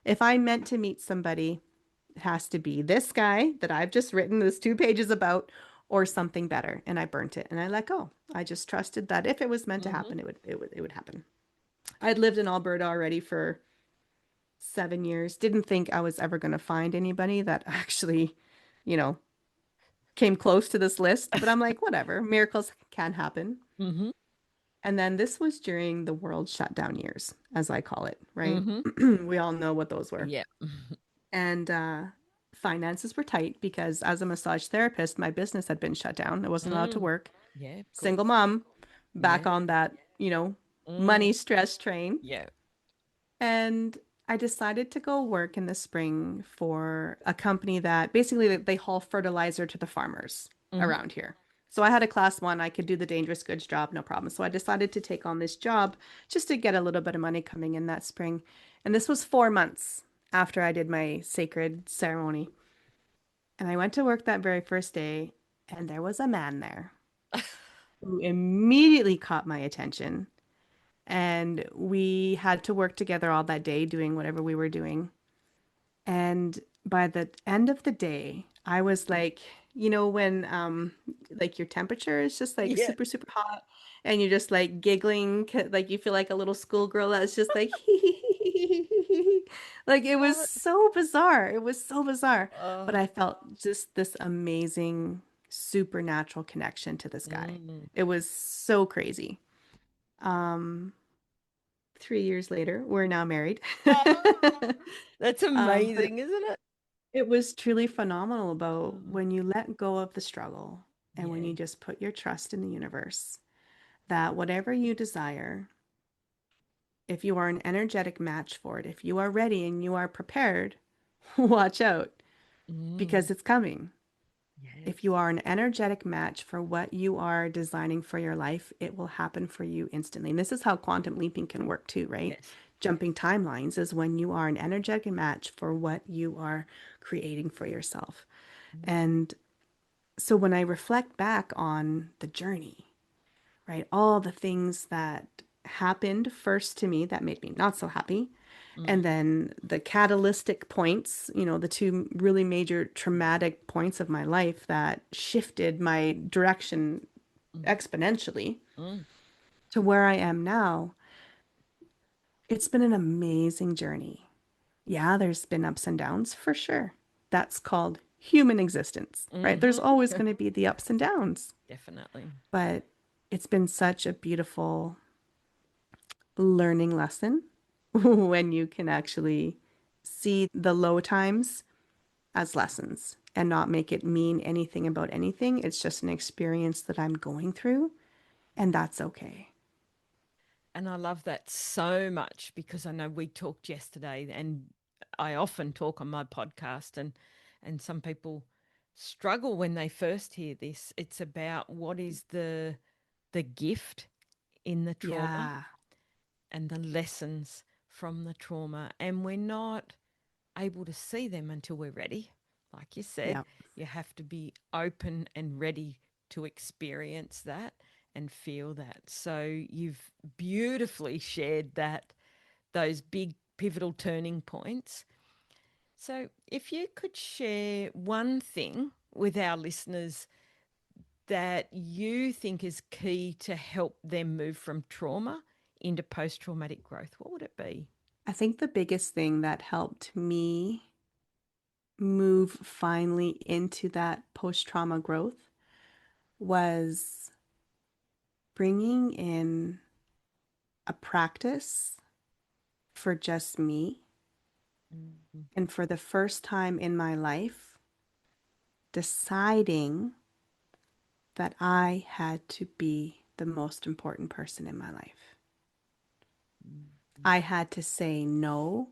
If I meant to meet somebody, has to be this guy that I've just written this 2 pages about or something better. And I burnt it and I let go. I just trusted that if it was meant to Mm-hmm. happen, it would happen. I'd lived in Alberta already for 7 years. Didn't think I was ever going to find anybody that actually, you know, came close to this list. But I'm like, whatever, miracles can happen. Mm-hmm. And then this was during the world shutdown years, as I call it, right? Mm-hmm. We all know what those were. Yeah. And finances were tight because as a massage therapist, my business had been shut down. I wasn't allowed to Mm. work. Yeah, of Single course. mom, back Yeah. on that, Mm. money stress train. Yeah. And I decided to go work in the spring for a company that basically they haul fertilizer to the farmers Mm-hmm. around here. So I had a class one, I could do the dangerous goods job, no problem. So I decided to take on this job just to get a little bit of money coming in that spring. And this was 4 months after I did my sacred ceremony. And I went to work that very first day, and there was a man there who immediately caught my attention. And we had to work together all that day doing whatever we were doing. And by the end of the day, I was like, when like your temperature is just like Yeah. super, super hot and you're just like giggling, like you feel like a little schoolgirl that's just like like it was Love it. so bizarre. It was so bizarre. But Oh. I felt just this amazing supernatural connection to this guy. Mm. It was so crazy. Um, 3 years later, we're now married. Oh, that's But amazing, isn't it? it was truly phenomenal about Oh, when you let go of the struggle and when yeah. you just put your trust in the universe that whatever you desire, if you are an energetic match for it, if you are ready and you are prepared, watch out Mm. because it's coming. If you Yes. are an energetic match for what you are designing for your life, it will happen for you instantly. And this is how quantum leaping can work too, right? Yes. Jumping timelines is when you are an energetic match for what you are creating for yourself. Mm. And so when I reflect back on the journey, right, all the things that happened first to me that made me not so happy, and Mm. then the catalytic points, the two really major traumatic points of my life that shifted my direction Mm. exponentially Mm. to where I am now, it's been an amazing journey. Yeah, there's been ups and downs for sure. That's called human existence, right? There's Mm-hmm. always going to be the ups and downs. Definitely. But it's been such a beautiful learning lesson when you can actually see the low times as lessons and not make it mean anything about anything. It's just an experience that I'm going through, and that's okay. And I love that so much because I know we talked yesterday and I often talk on my podcast and some people struggle when they first hear this. It's about what is the gift in the trauma Yeah. and the lessons from the trauma. And we're not able to see them until we're ready. Like you said, Yeah. you have to be open and ready to experience that and feel that. So you've beautifully shared that, those big pivotal turning points. So if you could share one thing with our listeners that you think is key to help them move from trauma into post traumatic growth, what would it be? I think the biggest thing that helped me move finally into that post-trauma growth was bringing in a practice for just me. Mm-hmm. And for the first time in my life, deciding that I had to be the most important person in my life. I had to say no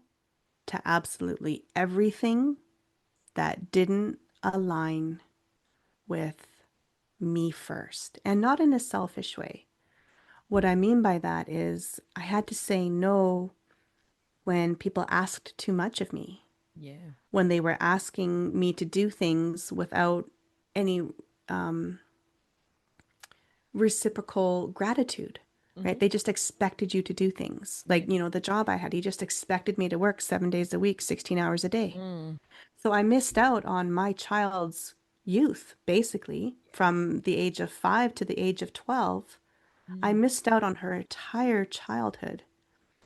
to absolutely everything that didn't align with me first, and not in a selfish way. What I mean by that is I had to say no when people asked too much of me, Yeah. when they were asking me to do things without any um, reciprocal gratitude, Mm-hmm. right? They just expected you to do things. Yeah. Like, the job I had, he just expected me to work 7 days a week, 16 hours a day. Mm. So I missed out on my child's youth, basically, from the age of 5 to the age of 12. I Mm. missed out on her entire childhood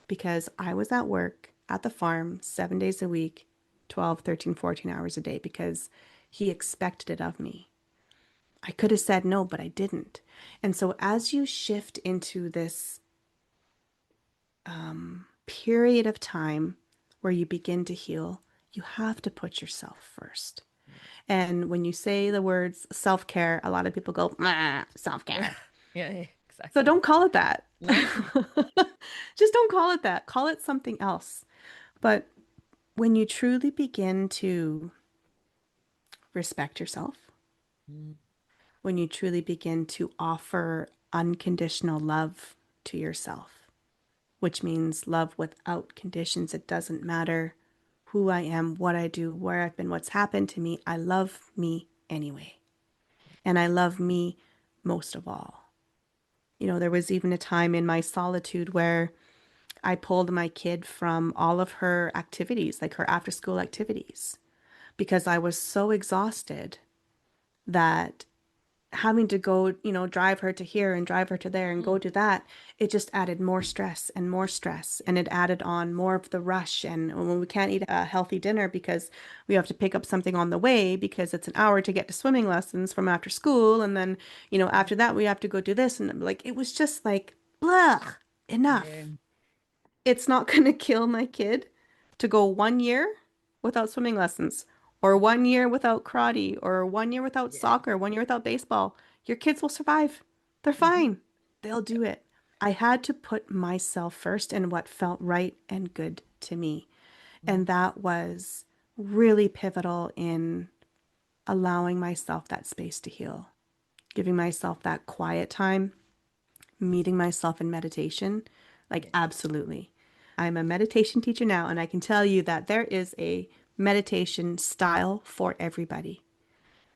because I was at work at the farm 7 days a week, 12, 13, 14 hours a day because he expected it of me. I could have said no, but I didn't. And so as you shift into this period of time where you begin to heal, you have to put yourself first. And when you say the words self-care, a lot of people go, Yeah. self-care. Yeah, So exactly. don't call it that. No. Just don't call it that. Call it something else. But when you truly begin to respect yourself, Mm. when you truly begin to offer unconditional love to yourself, which means love without conditions, it doesn't matter who I am, what I do, where I've been, what's happened to me. I love me anyway. And I love me most of all. There was even a time in my solitude where I pulled my kid from all of her activities, like her after school activities, because I was so exhausted that having to go, drive her to here and drive her to there and go Mm. to that, it just added more stress and more stress. And it added on more of the rush. And when we can't eat a healthy dinner because we have to pick up something on the way because it's an hour to get to swimming lessons from after school. And then, after that, we have to go do this. And like, it was just like, blah, Yeah. enough. It's not going to kill my kid to go 1 year without swimming lessons, or 1 year without karate, or 1 year without Yeah. soccer, 1 year without baseball. Your kids will survive. They're Mm-hmm. fine. They'll do it. I had to put myself first and what felt right and good to me. Mm. And that was really pivotal in allowing myself that space to heal, giving myself that quiet time, meeting myself in meditation. Like, Yeah. absolutely. I'm a meditation teacher now, and I can tell you that there is a meditation style for everybody.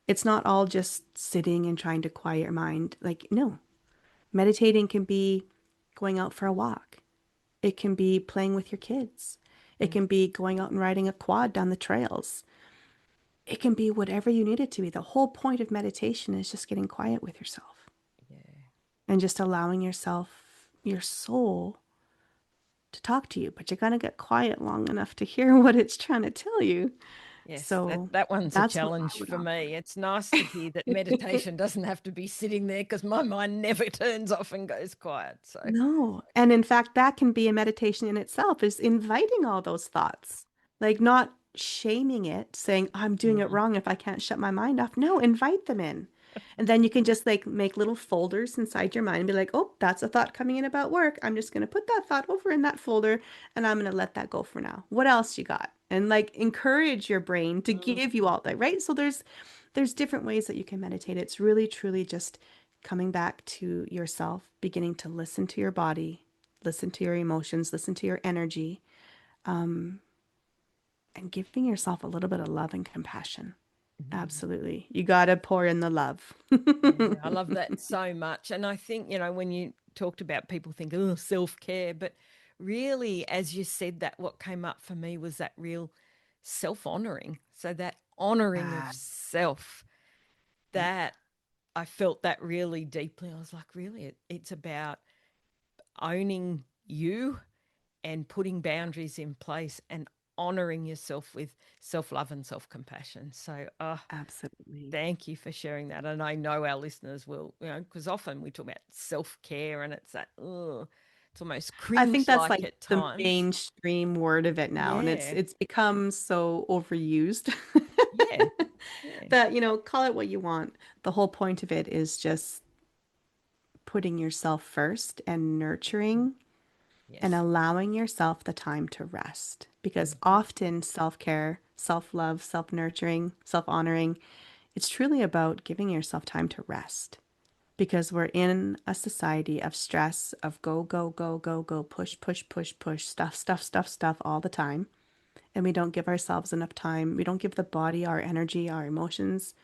It's not all just sitting and trying to quiet your mind. Like, no, meditating can be going out for a walk, it can be playing with your kids, it Mm. can be going out and riding a quad down the trails. It can be whatever you need it to be. The whole point of meditation is just getting quiet with yourself Yeah. and just allowing yourself, your soul, to talk to you, but you're going to get quiet long enough to hear what it's trying to tell you. Yes, that So that one's a that's what I challenge would for offer. me. It's nice to hear that meditation doesn't have to be sitting there because my mind never turns off and goes quiet. So, No. And in fact, that can be a meditation in itself, is inviting all those thoughts, like not shaming it, saying, I'm doing it mm, wrong if I can't shut my mind off. No, invite them in. And then you can just like make little folders inside your mind and be like, oh, that's a thought coming in about work. I'm just going to put that thought over in that folder and I'm going to let that go for now. What else you got? And like encourage your brain to mm, give you all that, right? So there's there's different ways that you can meditate. It's really, truly just coming back to yourself, beginning to listen to your body, listen to your emotions, listen to your energy, and giving yourself a little bit of love and compassion. Mm. Absolutely. You got to pour in the love. Yeah, I love that so much. And I think, when you talked about people think, oh, self-care, but really, as you said that, what came up for me was that real self-honoring. So that honoring of Ah, self, yeah, that I felt that really deeply. I was like, really, it's about owning you and putting boundaries in place and honoring yourself with self-love and self-compassion. So, absolutely. thank you for sharing that. And I know our listeners will, because often we talk about self care and it's that, ugh, it's almost I think cringe that's like like at the times. mainstream word of it now, and it's Yeah. it's become so overused Yeah. Yeah. that, call it what you want. The whole point of it is just putting yourself first and nurturing and Yes. allowing yourself the time to rest. Because Mm-hmm. often self-care, self-love, self-nurturing, self-honoring, it's truly about giving yourself time to rest. Because we're in a society of stress, of go, go, go, go, go, push, push, push, push, stuff, stuff, stuff, stuff all the time. And we don't give ourselves enough time. We don't give the body, our energy, our emotions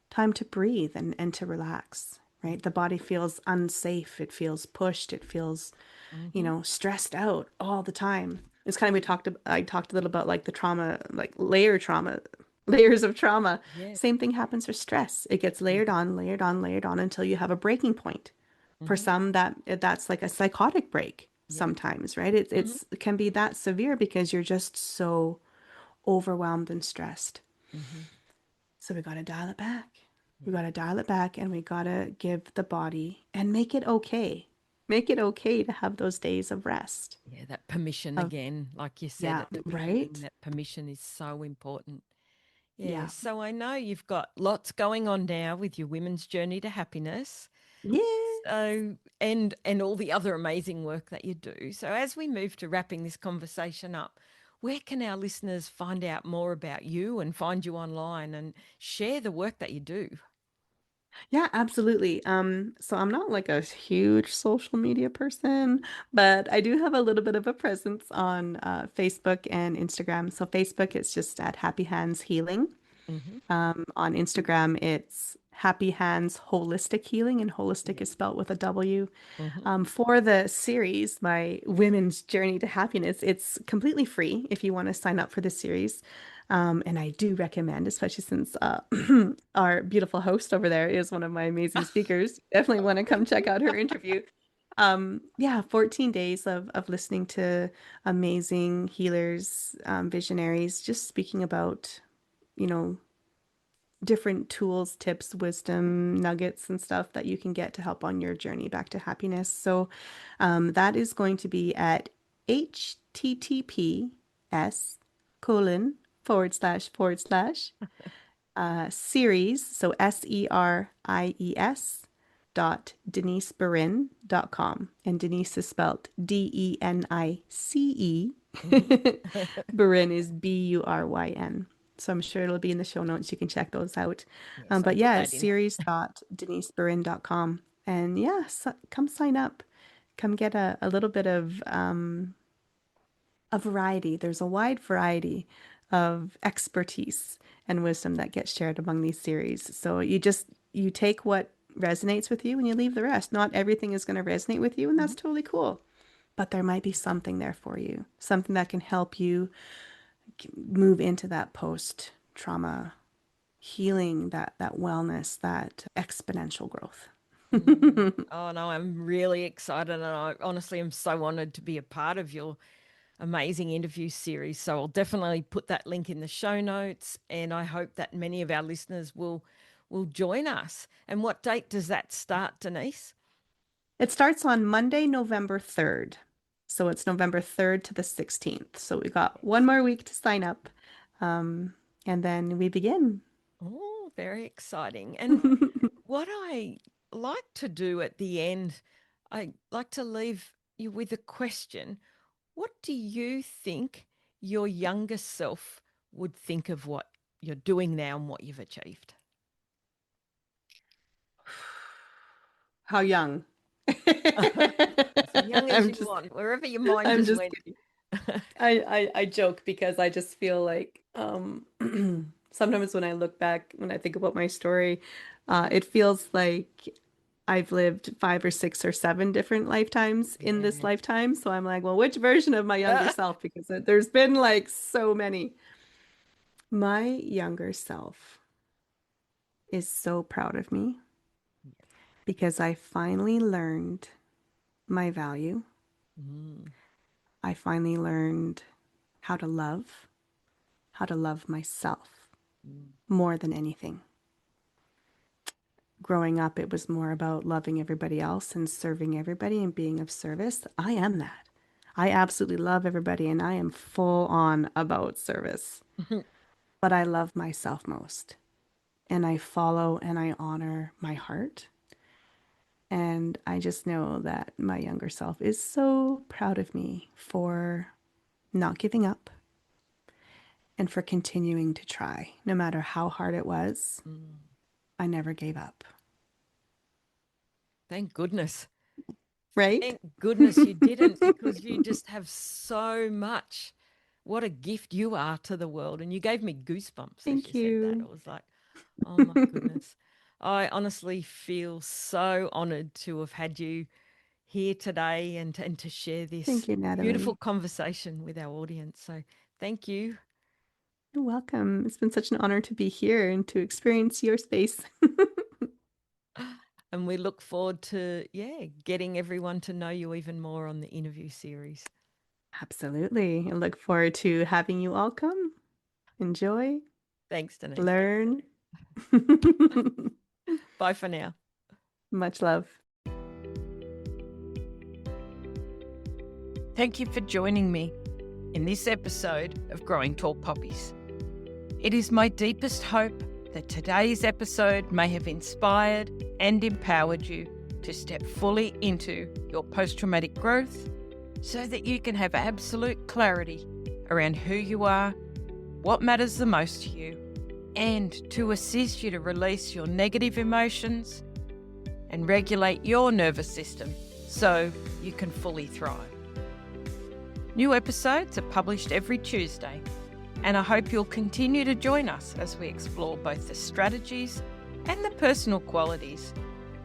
time to breathe and to relax, right? The body feels unsafe. It feels pushed. It feels, Mm-hmm. stressed out all the time. It's kind of, I talked a little about like the trauma, like layer trauma, layers of trauma. Yeah. Same thing happens for stress. It gets layered Mm-hmm. on, layered on, layered on until you have a breaking point. For Mm-hmm. some, that's like a psychotic break Yeah. sometimes, right? It, Mm-hmm. it's, it can be that severe because you're just so overwhelmed and stressed. Mm-hmm. So we got to dial it back. We Yeah. got to dial it back and we got to give the body and make it okay. Make it okay to have those days of rest. Yeah. That permission Of, again, like you said yeah, at the beginning, right? that permission is so important. Yeah. Yeah. So I know you've got lots going on now with your women's journey to happiness. Yes. So, and all the other amazing work that you do. So, as we move to wrapping this conversation up, where can our listeners find out more about you and find you online and share the work that you do? Yeah, absolutely. So I'm not like a huge social media person, but I do have a little bit of a presence on Facebook and Instagram. So Facebook, it's just at Happy Hands Healing. Mm-hmm. On Instagram, it's Happy Hands Holistic Healing, and holistic Yeah. is spelled with a W. Mm-hmm. For the series, my Women's Journey to Happiness, it's completely free if you want to sign up for the series. And I do recommend, especially since our beautiful host over there is one of my amazing speakers. Definitely want to come check out her interview. Yeah, 14 days of listening to amazing healers, visionaries, just speaking about, you know, different tools, tips, wisdom, nuggets, and stuff that you can get to help on your journey back to happiness. So that is going to be at https colon forward slash series, so series deniceburyn.com. And Denise is spelled Denice. Mm-hmm. Buryn is Buryn. So I'm sure it'll be in the show notes. You can check those out. Yes, I'll But put yeah, that it's in. series.deniceburyn.com. And yeah, so come sign up. Come get a little bit of a variety. There's a wide variety of expertise and wisdom that gets shared among these series. So you take what resonates with you and you leave the rest. Not everything is going to resonate with you, and Mm-hmm. that's totally cool. But there might be something there for you, something that can help you move into that post trauma healing, that wellness, that exponential growth. Mm. Oh no, I'm really excited, and I honestly am so honored to be a part of your amazing interview series. So I'll definitely put that link in the show notes, and I hope that many of our listeners will join us. And what date does that start, Denise? It starts on Monday, November 3rd. So it's November 3rd to the 16th. So we got one Yes. more week to sign up. And then we begin. Oh, very exciting. And what I like to do at the end, I like to leave you with a question. What do you think your younger self would think of what you're doing now and what you've achieved? How young? As young as I'm you just want, wherever your mind I'm just just went. kidding. I joke because I just feel like sometimes when I look back, when I think about my story, it feels like I've lived 5 or 6 or 7 different lifetimes in this Yeah. lifetime. So I'm like, well, which version of my younger self? Because there's been like so many. My younger self is so proud of me because I finally learned my value. Mm, I finally learned how to love myself mm, more than anything. Growing up, it was more about loving everybody else and serving everybody and being of service. I am that. I absolutely love everybody and I am full on about service, but I love myself most. And I follow and I honor my heart. And I just know that my younger self is so proud of me for not giving up and for continuing to try. No matter how hard it was, mm. I never gave up. Thank goodness. Right? Thank goodness you didn't, because you just have so much. What a gift you are to the world. And you gave me goosebumps as you Thank said that. you. It was like, oh my goodness. I honestly feel so honored to have had you here today and to share Thank this you, beautiful Natalie. conversation with our audience. So thank you. You're welcome. It's been such an honor to be here and to experience your space. And we look forward to, yeah, getting everyone to know you even more on the interview series. Absolutely. I look forward to having you all come, enjoy, Thanks, Denise. learn. Bye for now. Much love. Thank you for joining me in this episode of Growing Tall Poppies. It is my deepest hope that today's episode may have inspired and empowered you to step fully into your post-traumatic growth so that you can have absolute clarity around who you are, what matters the most to you, and to assist you to release your negative emotions and regulate your nervous system so you can fully thrive. New episodes are published every Tuesday, and I hope you'll continue to join us as we explore both the strategies and the personal qualities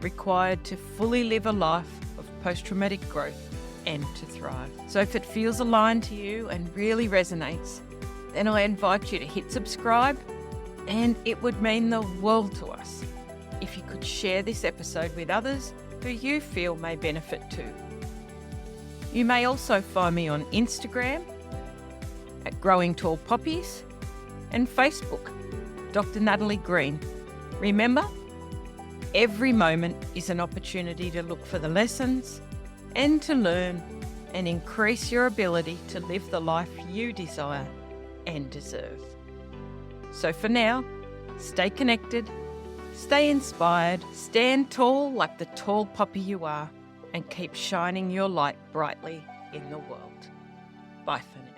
required to fully live a life of post-traumatic growth and to thrive. So if it feels aligned to you and really resonates, then I invite you to hit subscribe, and it would mean the world to us if you could share this episode with others who you feel may benefit too. You may also find me on Instagram at Growing Tall Poppies and Facebook, Dr. Natalie Green. Remember, every moment is an opportunity to look for the lessons and to learn and increase your ability to live the life you desire and deserve. So for now, stay connected, stay inspired, stand tall like the tall poppy you are, and keep shining your light brightly in the world. Bye for now.